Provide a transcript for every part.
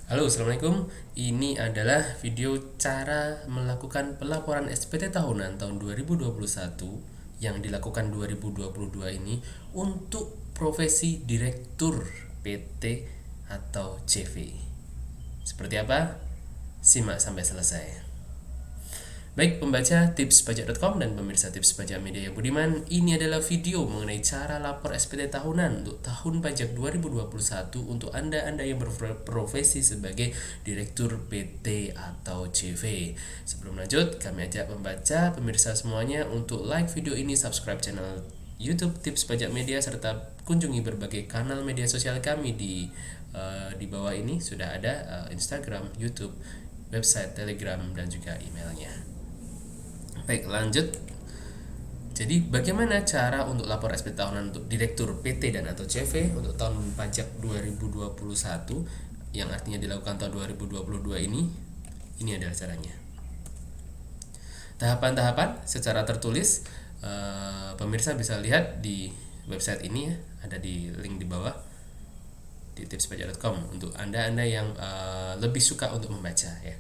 Halo, Assalamualaikum. Ini adalah video cara melakukan pelaporan SPT tahunan tahun 2021 yang dilakukan 2022 ini untuk profesi Direktur PT atau CV. Seperti apa? Simak sampai selesai. Baik pembaca tipspajak.com dan pemirsa Tips Pajak Media yang budiman, ini adalah video mengenai cara lapor SPT tahunan untuk tahun pajak 2021 untuk Anda yang berprofesi sebagai Direktur PT atau CV. Sebelum lanjut, kami ajak pembaca, pemirsa semuanya untuk like video ini, subscribe channel YouTube Tips Pajak Media, serta kunjungi berbagai kanal media sosial kami di bawah ini sudah ada Instagram, YouTube, website, Telegram, dan juga emailnya. Baik, lanjut. Jadi, bagaimana cara untuk lapor SPT tahunan untuk Direktur PT dan atau CV untuk tahun pajak 2021 yang artinya dilakukan tahun 2022 ini? Ini adalah caranya. Tahapan-tahapan secara tertulis, pemirsa bisa lihat di website ini ya, ada di link di bawah di tipspajak.com untuk Anda yang lebih suka untuk membaca ya.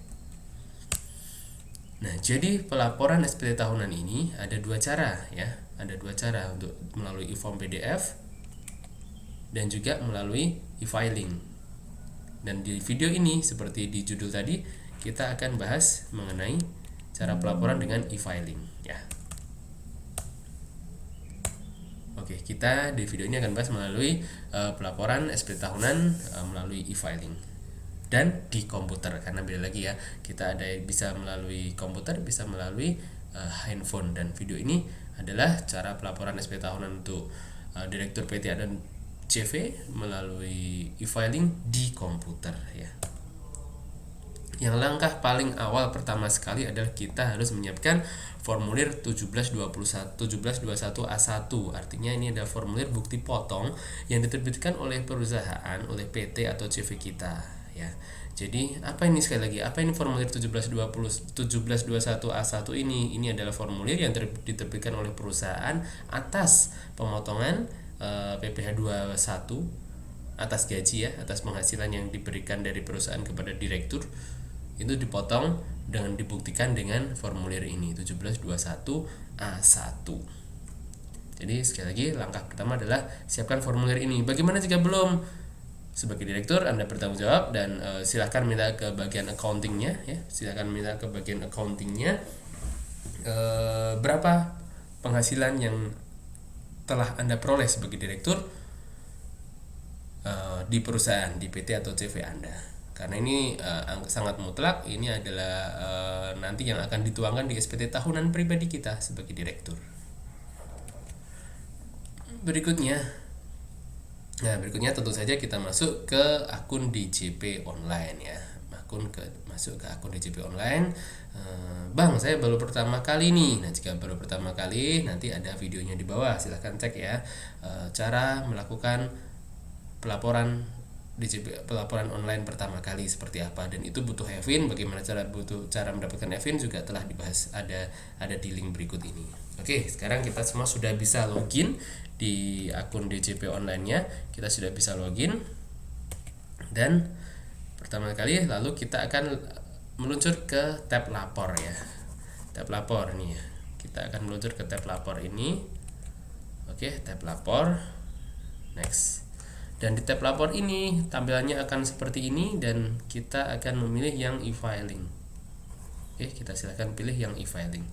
Nah, jadi pelaporan SPT tahunan ini ada dua cara ya. Ada dua cara untuk melalui e-form PDF dan juga melalui e-filing. Dan di video ini seperti di judul tadi, kita akan bahas mengenai cara pelaporan dengan e-filing ya. Oke, kita di video ini akan bahas melalui pelaporan SPT tahunan melalui e-filing dan di komputer, karena beda lagi ya, kita ada bisa melalui komputer, bisa melalui handphone. Dan video ini adalah cara pelaporan SPT tahunan untuk Direktur PT dan CV melalui e-filing di komputer ya. Yang langkah paling awal pertama sekali adalah kita harus menyiapkan formulir 1721A1. Artinya ini ada formulir bukti potong yang diterbitkan oleh perusahaan, oleh PT atau CV kita ya. Jadi apa ini, sekali lagi, apa ini formulir 1721A1 ini? Ini adalah formulir yang diterbitkan oleh perusahaan atas pemotongan PPh 21 atas gaji ya, atas penghasilan yang diberikan dari perusahaan kepada direktur. Itu dipotong dengan dibuktikan dengan formulir ini 1721A1. Jadi sekali lagi, langkah pertama adalah siapkan formulir ini. Bagaimana jika belum? Sebagai direktur Anda bertanggung jawab dan silahkan minta ke bagian accountingnya ya. Silahkan minta ke bagian accountingnya berapa penghasilan yang telah Anda peroleh sebagai direktur di perusahaan, di PT atau CV Anda. Karena ini sangat mutlak, ini adalah nanti yang akan dituangkan di SPT tahunan pribadi kita sebagai direktur. Berikutnya tentu saja kita masuk ke akun DJP online ya. Masuk ke akun DJP online. Bang, saya baru pertama kali nih. Nah, jika baru pertama kali, nanti ada videonya di bawah, silahkan cek ya. Cara melakukan pelaporan DJP, pelaporan online pertama kali seperti apa, dan itu butuh EVIN. Bagaimana cara mendapatkan EVIN juga telah dibahas, ada di link berikut ini. Oke, sekarang kita semua sudah bisa login di akun DJP online-nya. Kita sudah bisa login, dan pertama kali lalu kita akan meluncur ke tab lapor ya. Tab lapor nih ya. Kita akan meluncur ke tab lapor ini. Oke, tab lapor. Next. Dan di tab lapor ini tampilannya akan seperti ini, dan kita akan memilih yang e-filing. Oke, kita silakan pilih yang e-filing.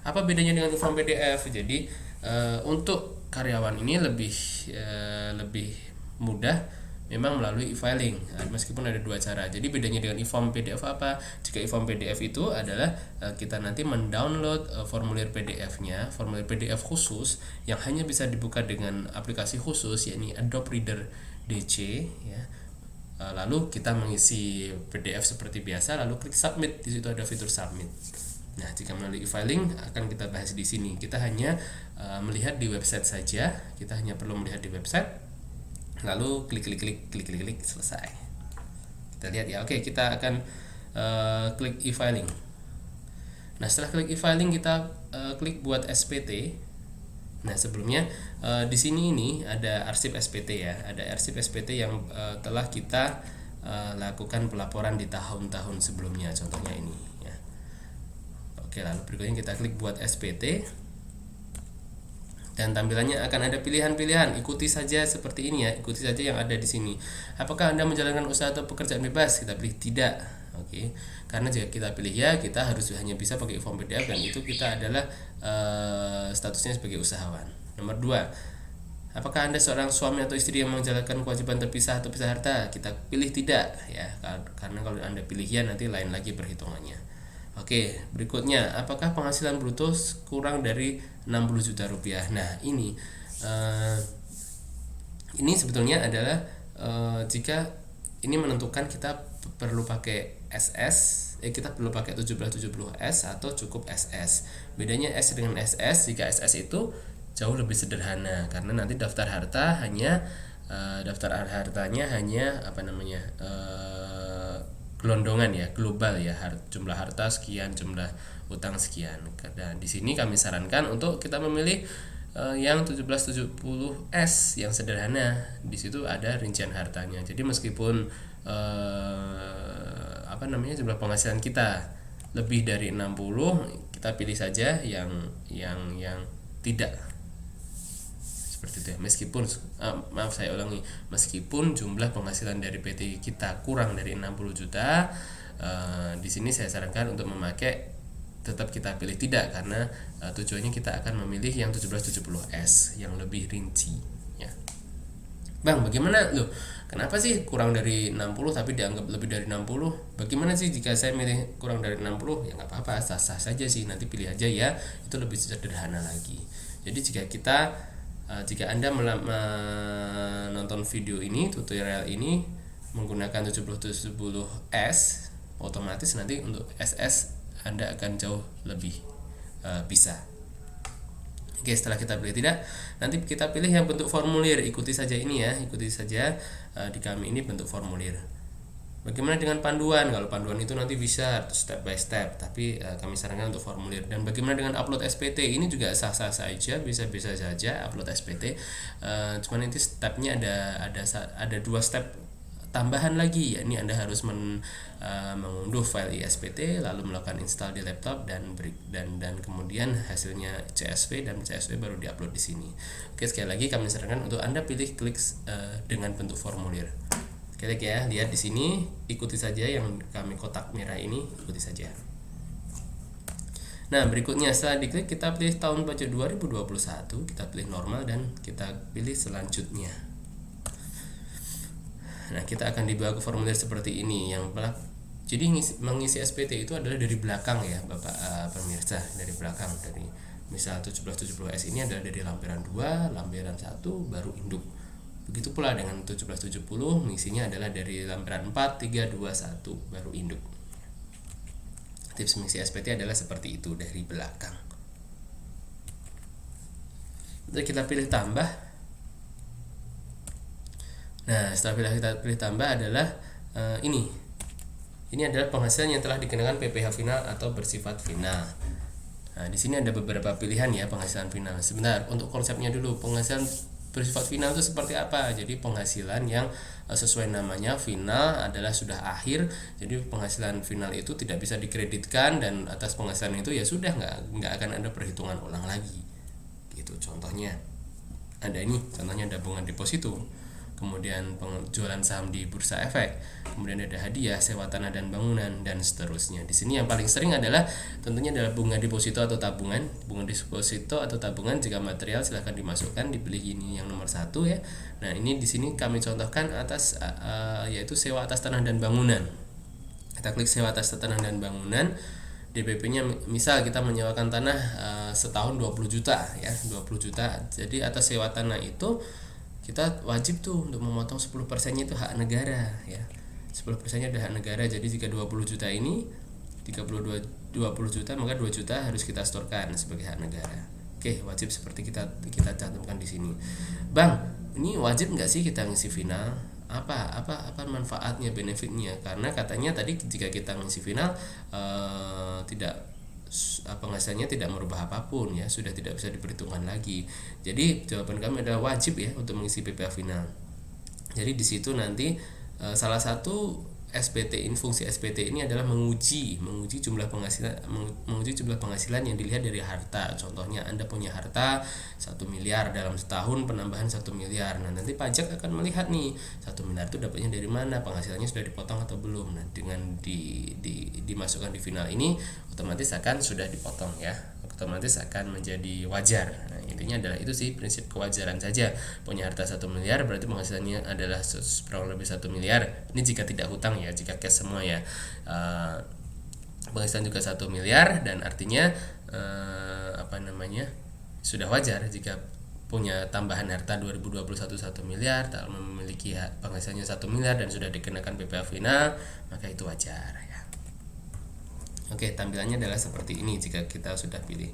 Apa bedanya dengan e-form PDF? Jadi untuk karyawan ini lebih mudah memang melalui e-filing, meskipun ada dua cara. Jadi bedanya dengan e-form PDF apa? Jika e-form PDF itu adalah kita nanti mendownload formulir PDF-nya, formulir PDF khusus yang hanya bisa dibuka dengan aplikasi khusus, yakni Adobe Reader DC ya. Lalu kita mengisi PDF seperti biasa, lalu klik submit. Di situ ada fitur submit. Nah, jika melalui e-filing akan kita bahas di sini. Kita hanya melihat di website saja. Kita hanya perlu melihat di website. Lalu klik selesai. Kita lihat ya. Oke, kita akan klik e-filing. Nah, setelah klik e-filing kita klik buat SPT. Nah, sebelumnya di sini ini ada arsip SPT ya. Ada arsip SPT yang telah kita lakukan pelaporan di tahun-tahun sebelumnya, contohnya ini ya. Oke, lalu berikutnya kita klik buat SPT dan tampilannya akan ada pilihan-pilihan. Ikuti saja seperti ini ya, ikuti saja yang ada di sini. Apakah Anda menjalankan usaha atau pekerjaan bebas? Kita pilih tidak. Oke, karena jika kita pilih ya, kita harus hanya bisa pakai form PDF dan itu kita adalah statusnya sebagai usahawan. Nomor 2, apakah Anda seorang suami atau istri yang menjalankan kewajiban terpisah atau pisah harta? Kita pilih tidak ya, karena kalau Anda pilih ya nanti lain lagi perhitungannya. Oke, berikutnya, apakah penghasilan bruto kurang dari 60 juta rupiah? Nah, ini sebetulnya adalah jika ini menentukan kita perlu pakai kita perlu pakai 1770S atau cukup SS. Bedanya S dengan SS, jika SS itu jauh lebih sederhana karena nanti daftar hartanya hanya gelondongan ya, global ya, jumlah harta sekian, jumlah utang sekian. Dan di sini kami sarankan untuk kita memilih yang 1770S yang sederhana. Di situ ada rincian hartanya. Jadi meskipun jumlah penghasilan kita lebih dari 60, kita pilih saja yang tidak seperti itu ya. Meskipun jumlah penghasilan dari PT kita kurang dari 60 juta, di sini saya sarankan untuk memakai, tetap kita pilih tidak karena tujuannya kita akan memilih yang 1770S yang lebih rinci ya. Bang, bagaimana loh? Kenapa sih kurang dari 60 tapi dianggap lebih dari 60? Bagaimana sih jika saya milih kurang dari 60? Ya nggak apa-apa, sah-sah saja sih, nanti pilih aja ya. Itu lebih sederhana lagi. Jadi jika Anda menonton video ini, tutorial ini menggunakan 1770S, otomatis nanti untuk SS Anda akan jauh lebih bisa. Oke, setelah kita pilih tidak, nanti kita pilih yang bentuk formulir. Ikuti saja ini ya, ikuti saja di kami ini bentuk formulir. Bagaimana dengan panduan? Kalau panduan itu nanti bisa step by step, tapi kami sarankan untuk formulir. Dan bagaimana dengan upload SPT? Ini juga sah-sah saja, bisa-bisa saja upload SPT. Cuman nanti stepnya ada 2 step tambahan lagi, ya ini Anda harus mengunduh file ISPT, lalu melakukan install di laptop dan kemudian hasilnya CSV, dan CSV baru diupload di sini. Oke, sekali lagi kami sarankan untuk Anda pilih klik dengan bentuk formulir. Oke ya, lihat di sini, ikuti saja yang kami kotak merah ini, ikuti saja. Nah, berikutnya setelah diklik kita pilih tahun pajak 2021, kita pilih normal dan kita pilih selanjutnya. Nah, kita akan dibawa ke formulir seperti ini. Jadi mengisi SPT itu adalah dari belakang ya Bapak pemirsa, dari belakang. Dari misal 1770S ini adalah dari lampiran 2, lampiran 1, baru induk. Begitu pula dengan 1770, mengisinya adalah dari lampiran 4, 3, 2, 1, baru induk. Tips mengisi SPT adalah seperti itu, dari belakang. Jadi kita pilih tambah. Nah, setelah kita pilih tambah adalah ini adalah penghasilan yang telah dikenakan PPh final atau bersifat final. Nah, di sini ada beberapa pilihan ya penghasilan final. Sebentar, untuk konsepnya dulu, penghasilan bersifat final itu seperti apa? Jadi penghasilan yang sesuai namanya, final adalah sudah akhir. Jadi penghasilan final itu tidak bisa dikreditkan, dan atas penghasilan itu ya sudah nggak akan ada perhitungan ulang lagi. Gitu contohnya. Ada ini, contohnya ada tabungan deposito, kemudian penjualan saham di bursa efek, kemudian ada hadiah, sewa tanah dan bangunan, dan seterusnya. Di sini yang paling sering adalah tentunya adalah bunga deposito atau tabungan. Bunga deposito atau tabungan jika material silahkan dimasukkan, dipilih ini yang nomor 1 ya. Nah, ini di sini kami contohkan atas yaitu sewa atas tanah dan bangunan. Kita klik sewa atas tanah dan bangunan. DPP-nya misal kita menyewakan tanah setahun 20 juta ya, 20 juta. Jadi atas sewa tanah itu kita wajib tuh untuk memotong 10%-nya itu hak negara ya. 10%-nya adalah hak negara. Jadi jika 20 juta ini 20 juta, maka 2 juta harus kita setorkan sebagai hak negara. Oke, wajib seperti kita cantumkan di sini. Bang, ini wajib nggak sih kita ngisi final? Apa manfaatnya, benefitnya? Karena katanya tadi jika kita ngisi final penghasilannya tidak merubah apapun ya, sudah tidak bisa diperhitungkan lagi. Jadi jawaban kami adalah wajib ya untuk mengisi PPh final. Jadi di situ nanti salah satu SPT ini, fungsi SPT ini adalah menguji jumlah penghasilan yang dilihat dari harta. Contohnya Anda punya harta 1 miliar, dalam setahun penambahan 1 miliar. Nah, nanti pajak akan melihat nih 1 miliar itu dapatnya dari mana, penghasilannya sudah dipotong atau belum. Nah, dengan dimasukkan di final ini otomatis akan sudah dipotong ya. Otomatis akan menjadi wajar. Nah, intinya adalah itu sih, prinsip kewajaran saja. Punya harta 1 miliar berarti penghasilannya adalah kurang lebih 1 miliar. Ini jika tidak hutang ya, jika cash semua ya. Penghasilan juga 1 miliar dan artinya sudah wajar jika punya tambahan harta 2021 1 miliar, tak memiliki penghasilannya 1 miliar dan sudah dikenakan PPh final, maka itu wajar ya. Oke, tampilannya adalah seperti ini jika kita sudah pilih.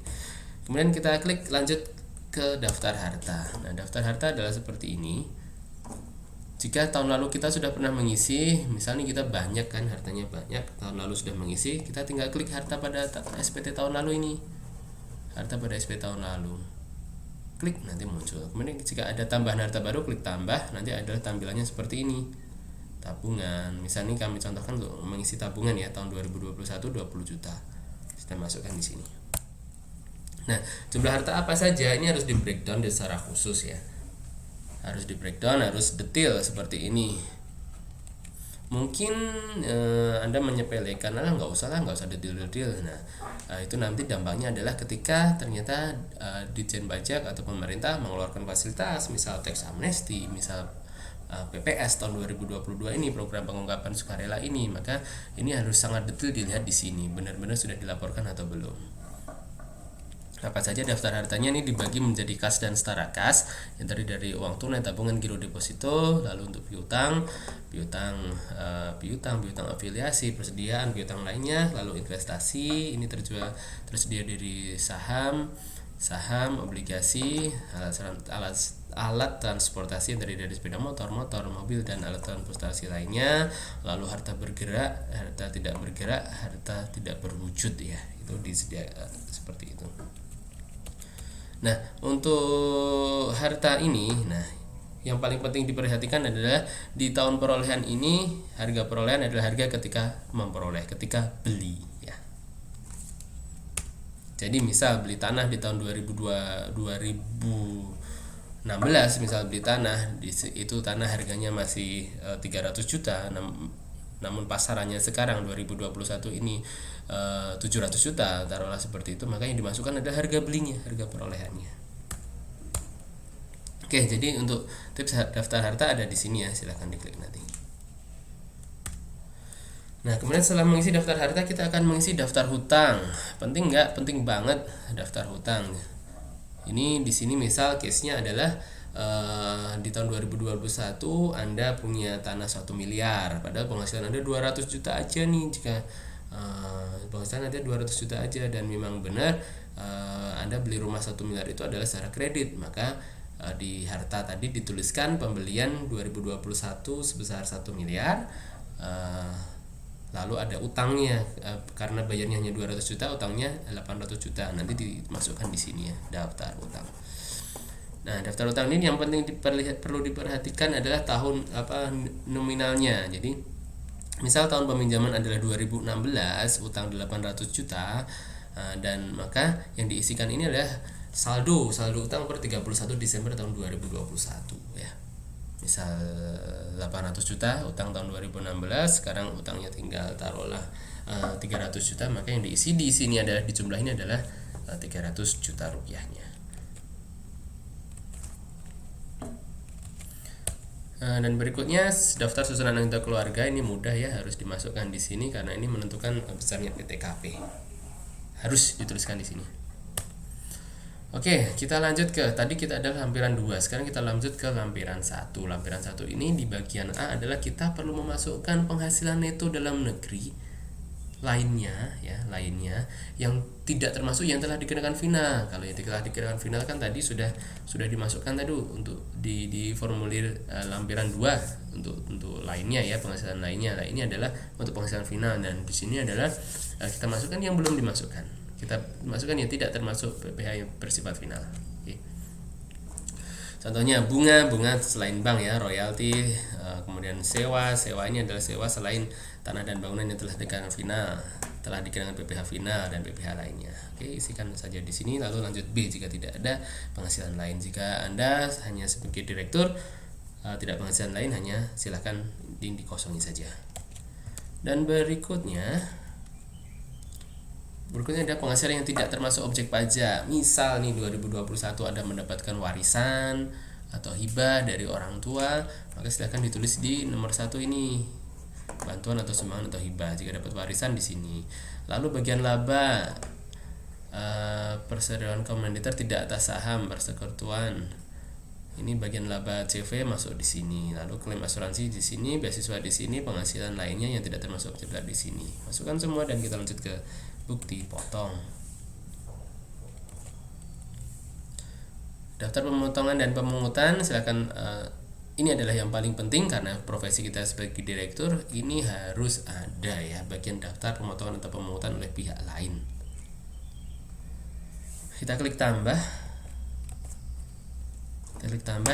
Kemudian kita klik lanjut ke daftar harta. Nah, daftar harta adalah seperti ini. Jika tahun lalu kita sudah pernah mengisi, misalnya kita banyak kan, hartanya banyak, tahun lalu sudah mengisi, kita tinggal klik harta pada SPT tahun lalu ini. Harta pada SPT tahun lalu. Klik, nanti muncul. Kemudian jika ada tambahan harta baru, klik tambah, nanti adalah tampilannya seperti ini. Tabungan, misalnya kami contohkan untuk mengisi tabungan ya, tahun 2021 20 juta. Kita masukkan di sini. Nah, jumlah harta apa saja ini harus di breakdown secara khusus ya. Harus di breakdown, harus detail seperti ini. Mungkin Anda menyepelekan, nggak usah detail-detail. Nah, itu nanti dampaknya adalah ketika ternyata Ditjen Pajak atau pemerintah mengeluarkan fasilitas, misal tax amnesty, misal PPS tahun 2022 ini, program pengungkapan sukarela ini, maka ini harus sangat detail dilihat di sini, benar-benar sudah dilaporkan atau belum. Apa saja daftar hartanya ini dibagi menjadi kas dan setara kas, yang terdiri dari uang tunai, tabungan, giro deposito, lalu untuk piutang afiliasi, persediaan piutang lainnya, lalu investasi ini tersedia dari saham, obligasi, alat transportasi yang terdiri dari sepeda motor, mobil dan alat transportasi lainnya, lalu harta bergerak, harta tidak bergerak, harta tidak berwujud ya, itu disediakan seperti itu. Nah, untuk harta ini, yang paling penting diperhatikan adalah di tahun perolehan ini, harga perolehan adalah harga ketika ketika beli ya. Jadi misal beli tanah di tahun 2016, misal beli tanah, itu tanah harganya masih 300 juta, namun pasarannya sekarang 2021 ini 700 juta, taruhlah seperti itu, maka yang dimasukkan adalah harga belinya, harga perolehannya. Oke, jadi untuk tips daftar harta ada di sini ya, silahkan diklik nanti. Nah, kemudian setelah mengisi daftar harta, kita akan mengisi daftar hutang. Penting nggak? Penting banget daftar hutang. Ini di sini misal case-nya adalah di tahun 2021 Anda punya tanah 1 miliar, padahal penghasilan Anda 200 juta aja nih. Jika penghasilan Anda 200 juta aja dan memang benar Anda beli rumah 1 miliar itu adalah secara kredit, maka di harta tadi dituliskan pembelian 2021 sebesar 1 miliar, lalu ada utangnya, karena bayarnya hanya 200 juta, utangnya 800 juta, nanti dimasukkan di sini ya, daftar utang. Nah, daftar utang ini yang penting perlu diperhatikan adalah tahun nominalnya. Jadi misal tahun peminjaman adalah 2016, utang 800 juta, dan maka yang diisikan ini adalah saldo utang per 31 Desember tahun 2021 ya. Misal 800 juta utang tahun 2016, sekarang utangnya tinggal taruhlah 300 juta, maka yang diisi di sini adalah, di jumlah ini adalah 300 juta rupiahnya. Dan berikutnya daftar susunan anggota keluarga, ini mudah ya, harus dimasukkan di sini karena ini menentukan besarnya PTKP. Harus dituliskan di sini. Oke, kita lanjut ke tadi kita ada lampiran 2. Sekarang kita lanjut ke lampiran 1. Lampiran 1 ini di bagian A adalah kita perlu memasukkan penghasilan neto dalam negeri lainnya yang tidak termasuk yang telah dikenakan final. Kalau yang telah dikenakan final kan tadi sudah dimasukkan tadi untuk di formulir lampiran 2 untuk lainnya ya, penghasilan lainnya. Nah, ini adalah untuk penghasilan final, dan di sini adalah kita masukkan yang belum dimasukkan. Kita masukkan yang tidak termasuk PPh yang bersifat final. Oke. Contohnya bunga selain bank ya, royalti, kemudian sewa ini adalah sewa selain tanah dan bangunan yang telah dikenakan PPh final dan PPh lainnya. Oke, isikan saja di sini. Lalu lanjut B, jika tidak ada penghasilan lain. Jika Anda hanya sebagai direktur, tidak penghasilan lain, hanya silahkan dikosongi saja. Dan berikutnya ada penghasilan yang tidak termasuk objek pajak. Misal nih 2021 Anda mendapatkan warisan atau hibah dari orang tua, maka silakan ditulis di nomor 1 ini. Bantuan atau sumbangan atau hibah jika dapat warisan di sini. Lalu bagian laba, perseroan komanditer tidak atas saham, persekutuan. Ini bagian laba CV masuk di sini. Lalu klaim asuransi di sini, beasiswa di sini, penghasilan lainnya yang tidak termasuk objek pajak di sini. Masukkan semua dan kita lanjut ke bukti potong. Daftar pemotongan dan pemungutan, silakan. Ini adalah yang paling penting karena profesi kita sebagai direktur ini harus ada ya, bagian daftar pemotongan atau pemungutan oleh pihak lain. Kita klik tambah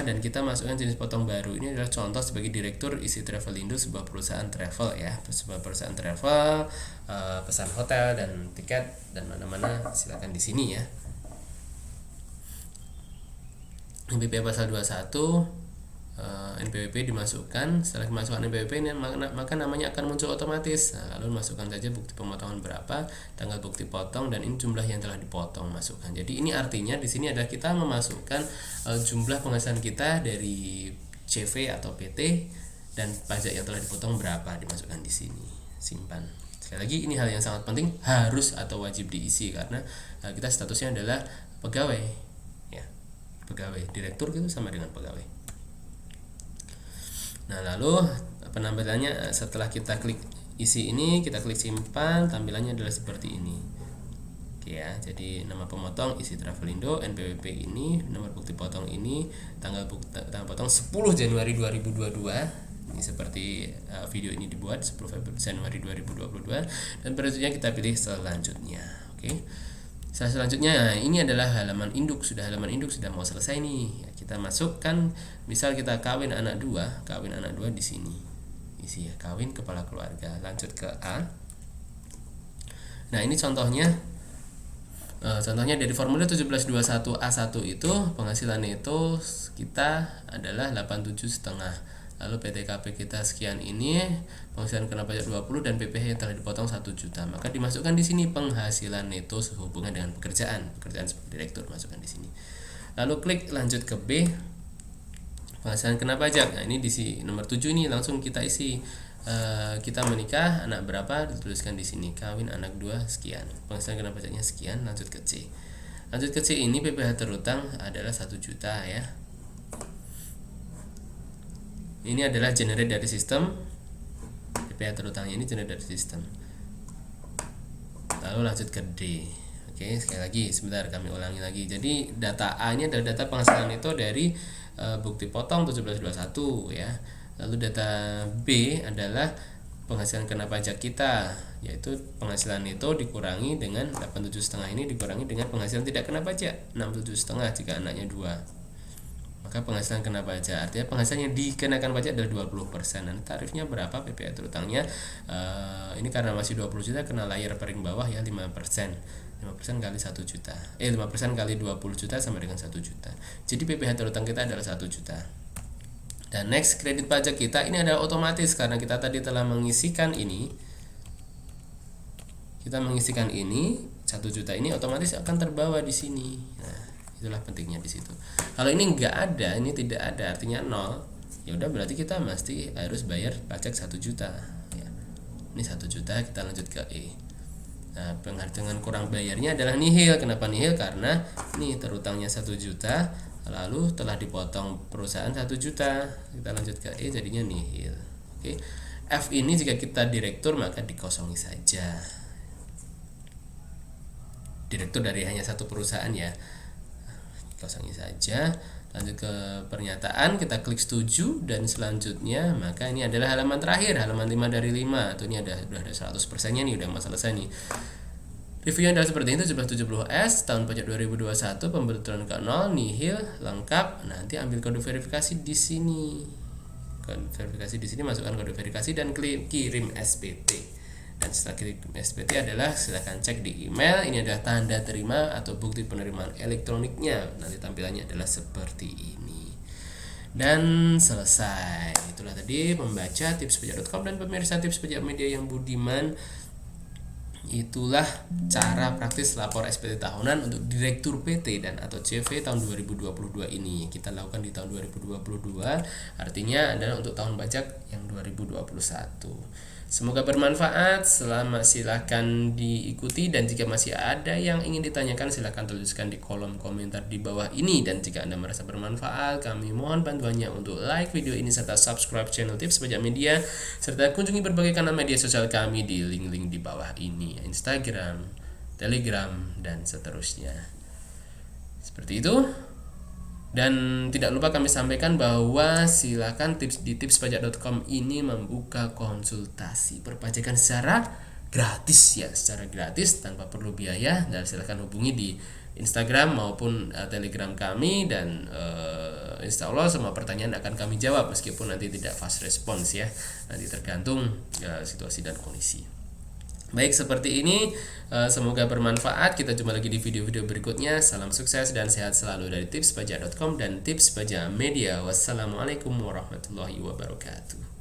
dan kita masukkan jenis potong baru. Ini adalah contoh sebagai direktur isi Travelindo, sebuah perusahaan travel ya, pesan hotel dan tiket dan mana-mana, silakan di sini ya. NPWP pasal 21, NPWP dimasukkan. Setelah dimasukkan NPWP ini, maka namanya akan muncul otomatis. Lalu masukkan saja bukti pemotongan berapa, tanggal bukti potong, dan ini jumlah yang telah dipotong, masukkan. Jadi ini artinya di sini adalah kita memasukkan jumlah penghasilan kita dari CV atau PT dan pajak yang telah dipotong berapa, dimasukkan di sini. Simpan. Sekali lagi, ini hal yang sangat penting, harus atau wajib diisi karena kita statusnya adalah pegawai ya. Pegawai, direktur itu sama dengan pegawai. Nah, lalu penampilannya setelah kita klik isi ini, kita klik simpan, tampilannya adalah seperti ini. Oke ya, jadi nama pemotong isi Travelindo, NPWP ini, nomor bukti potong ini, tanggal potong 10 Januari 2022. Ini seperti video ini dibuat 10 Januari 2022, dan berikutnya kita pilih selanjutnya. Oke. Selanjutnya ini adalah halaman induk, sudah mau selesai nih. Kita masukkan, misal kita kawin anak dua di sini. Isi ya, kawin kepala keluarga. Lanjut ke A. Nah, ini contohnya dari formulir 1721A1 itu penghasilan itu kita adalah 87,5. Lalu PTKP kita sekian ini, penghasilan kena pajak 20 dan PPh yang telah dipotong 1 juta. Maka dimasukkan di sini penghasilan neto sehubungan dengan pekerjaan sebagai direktur, masukkan di sini. Lalu klik lanjut ke B. Penghasilan kena pajak. Nah, ini di nomor 7 ini langsung kita isi. Kita menikah, anak berapa, dituliskan di sini. Kawin anak 2 sekian. Penghasilan kena pajaknya sekian, lanjut ke C. Lanjut ke C ini PPh terutang adalah 1 juta ya. Ini adalah generate dari sistem. PPh terutangnya ini generate dari sistem. Lalu lanjut ke D. Oke, sekali lagi, sebentar kami ulangi lagi. Jadi data A ini adalah data penghasilan itu dari bukti potong 1721 ya. Lalu data B adalah penghasilan kena pajak kita, yaitu penghasilan itu dikurangi dengan 87,5 ini dikurangi dengan penghasilan tidak kena pajak 67,5 jika anaknya 2. Maka penghasilan kena pajak, artinya penghasilan yang dikenakan pajak adalah 20%. Dan tarifnya berapa PPh terutangnya? Ini karena masih 20 juta kena layar paling bawah ya, 5%. 5% kali 1 juta. 5% kali 20 juta sama dengan 1 juta. Jadi PPh terutang kita adalah 1 juta. Dan next, kredit pajak kita ini adalah otomatis karena kita tadi telah mengisikan ini. Kita mengisikan ini 1 juta ini otomatis akan terbawa di sini. Nah, itulah pentingnya di situ. Kalau ini enggak ada, ini tidak ada, artinya 0, ya udah berarti kita mesti harus bayar pajak 1 juta ya. Ini 1 juta, kita lanjut ke E. Nah, dengan kurang bayarnya adalah nihil. Kenapa nihil? Karena ini terutangnya 1 juta, lalu telah dipotong perusahaan 1 juta. Kita lanjut ke E, jadinya nihil. Oke. F ini jika kita direktur maka dikosongi saja. Direktur dari hanya satu perusahaan ya, kosongi saja. Lanjut ke pernyataan, kita klik setuju, dan selanjutnya maka ini adalah halaman terakhir, halaman 5 dari 5. Tuh ini sudah ada 100% nya nih, udah mau selesai nih. Reviewnya adalah seperti ini: 1770S tahun pajak 2021, pembetulan ke 0, nihil, lengkap. Nanti ambil kode verifikasi di sini. Kode verifikasi di sini, masukkan kode verifikasi dan klik kirim SPT. Dan setelah kirim SPT adalah silakan cek di email. Ini adalah tanda terima atau bukti penerimaan elektroniknya. Nanti tampilannya adalah seperti ini. Dan selesai. Itulah tadi membaca tipspajak.com dan pemirsa Tips Pajak Media yang budiman. Itulah cara praktis lapor SPT tahunan untuk Direktur PT dan atau CV tahun 2022 ini. Kita lakukan di tahun 2022, artinya adalah untuk tahun pajak yang 2021. Semoga bermanfaat. Silahkan diikuti, dan jika masih ada yang ingin ditanyakan silahkan tuliskan di kolom komentar di bawah ini. Dan jika Anda merasa bermanfaat, kami mohon bantuannya untuk like video ini serta subscribe channel Tips Pajak Media, serta kunjungi berbagai kanal media sosial kami di link-link di bawah ini, Instagram, Telegram, dan seterusnya. Seperti itu. Dan tidak lupa kami sampaikan bahwa silakan di tipspajak.com ini membuka konsultasi perpajakan secara gratis ya, secara gratis tanpa perlu biaya. Dan silakan hubungi di Instagram maupun Telegram kami, dan insya Allah semua pertanyaan akan kami jawab, meskipun nanti tidak fast response ya, nanti tergantung situasi dan kondisi. Baik, seperti ini. Semoga bermanfaat. Kita jumpa lagi di video-video berikutnya. Salam sukses dan sehat selalu dari tipspajak.com dan Tips Pajak Media. Wassalamualaikum warahmatullahi wabarakatuh.